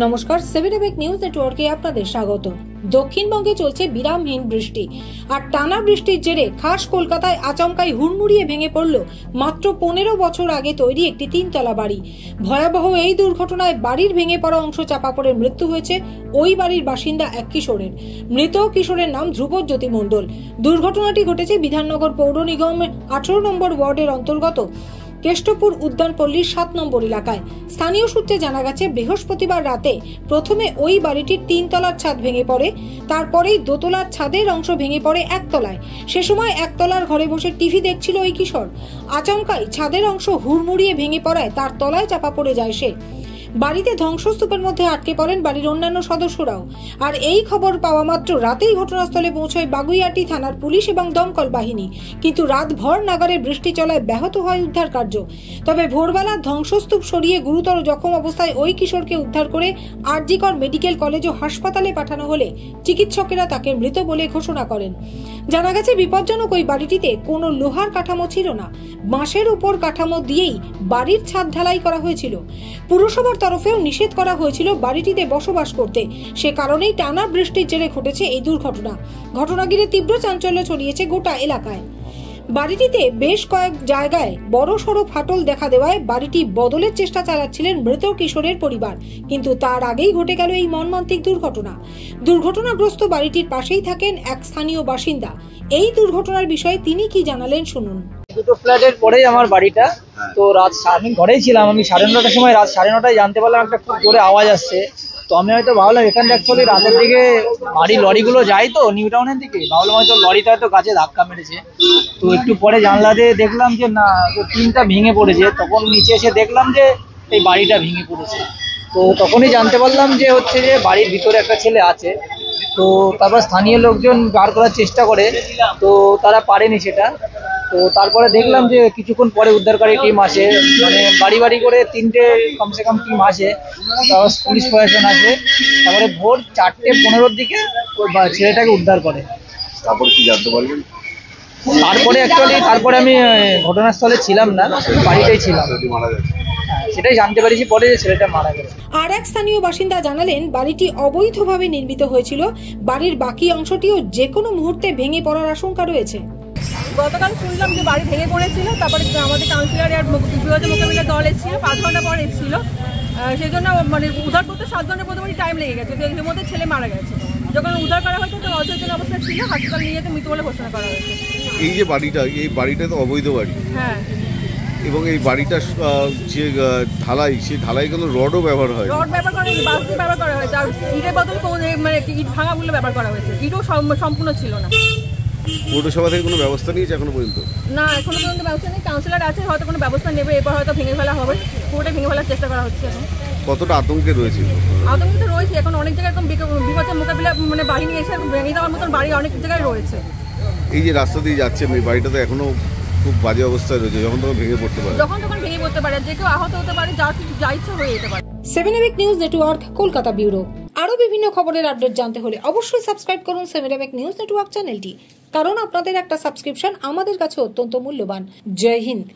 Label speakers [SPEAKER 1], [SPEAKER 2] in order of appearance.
[SPEAKER 1] নমস্কার, 7 এবেক নিউজ নেটওয়ার্কে আপনাদের স্বাগত। দক্ষিণবঙ্গে চলছে বিরামহীন বৃষ্টি আর টানা বৃষ্টির জেরে খাস কলকাতায় আচমকাই হুড়মুড়িয়ে ভেঙে পড়ল মাত্র 15 বছর আগে তৈরি একটি 3তলা বাড়ি। ভয়াবহ এই দুর্ঘটনায় বাড়ির ভেঙে পড়া অংশ চাপা পড়ে মৃত্যু হয়েছে ওই বাড়ির বাসিন্দা এক কিশোরের। মৃত কিশোরের নাম ধ্রুবজ্যোতি মণ্ডল। দুর্ঘটনাটি ঘটেছে বিধাননগর পৌর নিগমের 18 নম্বর ওয়ার্ডের অন্তর্গত কেষ্টপুর উদ্যানপল্লীর 7 নম্বর এলাকায়। স্থানীয় সূত্রে জানা গেছে, বৃহস্পতিবার রাতে প্রথমে ওই বাড়িটির 3তলার ছাদ ভেঙে পড়ে, তারপরেই দোতলার ছাদের অংশ ভেঙে পড়ে একতলায়। সে সময় একতলার ঘরে বসে টিভি দেখছিল ওই কিশোর। আচমকাই ছাদের অংশ হুড়মুড়িয়ে ভেঙে পড়ায় তার তলায় চাপা পড়ে যায় সে। বাড়িতে ধ্বংসস্তূপের মধ্যে আটকে পড়েন বাড়ির অন্যান্য সদস্যরাও। আর এই খবর পাওয়া মাত্র রাতেই ঘটনাস্থলে পৌঁছয় বাগুইআটি থানার পুলিশ এবং দমকল বাহিনী। কিন্তু রাত ভর নাগারে বৃষ্টি চলায় ব্যাহত হয় উদ্ধার কার্য। তবে ভোরবেলা ধ্বংসস্তূপ সরিয়ে গুরুতর জখম অবস্থায় ওই কিশোরকে উদ্ধার করে আরজিকর মেডিকেল কলেজ ও হাসপাতালে পাঠানো হলে চিকিৎসকেরা তাকে মৃত বলে ঘোষণা করেন। জানা গেছে, বিপজ্জনক ওই বাড়িটিতে কোনো লোহার কাঠামো ছিল না, বাঁশের উপর কাঠামো দিয়েই বাড়ির ছাদ ঢালাই করা হয়েছিল। পুরসভার তরফেও নিষেধ করা হয়েছিল বাড়িটিতে বসবাস করতে। সে কারণেই টানা বৃষ্টির জেরে ঘটেছে এই দুর্ঘটনা। ঘটনা ঘিরে তীব্র চাঞ্চল্য ছড়িয়েছে গোটা এলাকায়। বাড়িটিতে বেশ কয়েক জায়গায় বড় সড়ো ফাটল দেখা দেওয়ায় বাড়িটি বদলের চেষ্টা চালাচ্ছিলেন মৃত কিশোরের পরিবার। কিন্তু তার আগেই ঘটে গেল এই মর্মান্তিক দুর্ঘটনা। দুর্ঘটনাগ্রস্ত বাড়িটির পাশেই থাকেন এক স্থানীয় বাসিন্দা। এই দুর্ঘটনার বিষয়ে তিনি কি জানালেন শুনুন।
[SPEAKER 2] দুটো ফ্ল্যাটের পরেই আমার বাড়িটা। তো রাত আমি ঘরেই ছিলাম, আমি 9:30টার সময়, রাত 9:30টায় জানতে পারলাম একটা খুব জোরে আওয়াজ আসছে। তো আমি হয়তো ভাবলাম এখানে অ্যাকচুয়ালি রাতের দিকে বাড়ির লরিগুলো যায়, তো নিউ টাউনের দিকে, ভাবলাম হয়তো লরিটা হয়তো গাছে ধাক্কা মেরেছে। তো একটু পরে জানলা দিয়ে দেখলাম যে না, টিনটা ভেঙে পড়েছে। তখন নিচে এসে দেখলাম যে এই বাড়িটা ভেঙে পড়েছে। তো তখনই জানতে পারলাম যে হচ্ছে যে বাড়ির ভিতরে একটা ছেলে আছে। তো তারপর স্থানীয় লোকজন বার করার চেষ্টা করে, তো তারা পারেনি সেটা। তো তারপরে দেখলাম যে কিছুক্ষণ পরে উদ্ধারকারী টিম আসে, মানে বাড়ি বাড়ি করে 3টে কমসে কম টিম আসে, তারপর পুলিশ প্রশাসন আসে। তারপরে ভোর 4:15-র দিকে ওই ছেলেটাকে উদ্ধার করে।
[SPEAKER 3] তারপরে কি জানতে পারলেন?
[SPEAKER 2] তারপরে আমি ঘটনাস্থলে ছিলাম না, বাড়িতেই ছিলাম। সেটাই জানতে পেরেছি পরে যে ছেলেটা মারা গেছে।
[SPEAKER 1] আর এক স্থানীয় বাসিন্দা জানালেন, বাড়িটি অবৈধভাবে নির্মিত হয়েছিল। বাড়ির বাকি অংশটিও যে কোনো মুহূর্তে ভেঙে পড়ার আশঙ্কা রয়েছে।
[SPEAKER 4] গতকাল শুনলাম যে বাড়ি ভেঙে পড়েছিল, তারপরে আমাদের কাউন্সিলর আর বিপদের মোকাবিলা দল এসেছিল, 5 ঘন্টা পর এসেছিল। সেই জন্য মানে উদ্ধার করতে 7 ঘন্টা প্রথমে টাইম লেগে গেছে। সেই মধ্যে ছেলে মারা গেছে। যখন উদ্ধার করা হয়েছে তখন অচেতন অবস্থা ছিল, হাসপাতাল নিয়ে যেতে মৃত বলে ঘোষণা করা হয়েছে।
[SPEAKER 3] এই বাড়িটা তো অবৈধ বাড়ি।
[SPEAKER 4] হ্যাঁ,
[SPEAKER 3] এবং এই বাড়িটা যে ঢালাই, সেই ঢালাই কিন্তু রডও ব্যবহার হয়।
[SPEAKER 4] রড ব্যবহার করা হয়েছে, বাঁশ দিয়ে ব্যবহার করা হয়েছে, আর ইটের বদলে মানে ইট ভাঙাগুলো ব্যবহার করা হয়েছে। ইটও সম্পূর্ণ ছিল না।
[SPEAKER 3] পৌরসভা থেকে কোনো ব্যবস্থা নিয়েছে এখনো পর্যন্ত?
[SPEAKER 4] না, এখনো পর্যন্ত ব্যবস্থা নেই। কাউন্সিলর আছে, হয়তো কোনো ব্যবস্থা নেবে। এরপর হয়তো ভেঙে ফেলা হবে, পুরোটা ভেঙে ফেলার চেষ্টা করা হচ্ছে। এখন
[SPEAKER 3] কতটা আতঙ্কে রয়েছে?
[SPEAKER 4] আতঙ্ক তো রয়েছে। এখন অনেক জায়গায় এরকম বিপদের মোকাবিলা মানে বাহিনী এসে ভেঙে দেওয়ার মতন বাড়ি অনেক জায়গায় রয়েছে।
[SPEAKER 3] এই যে রাস্তা দিয়ে যাচ্ছেন, এই বাড়িটা তো এখনো খুব বাজে অবস্থায় রয়েছে, যখন তখন ভেঙে পড়তে পারে।
[SPEAKER 4] যখন তখন ভেঙে পড়তে পারে, যে কেউ আহত হতে পারে, যা ইচ্ছা হয়ে যেতে পারে।
[SPEAKER 1] 7 এবেক নিউজ নেটওয়ার্ক, কলকাতা ব্যুরো। আরো বিভিন্ন খবরের আপডেট জানতে হলে অবশ্যই সাবস্ক্রাইব করুন 7 এবেক নিউজ নেটওয়ার্ক চ্যানেলটি, কারণ আপনাদের একটা সাবস্ক্রিপশন আমাদের কাছে অত্যন্ত মূল্যবান। জয় হিন্দ।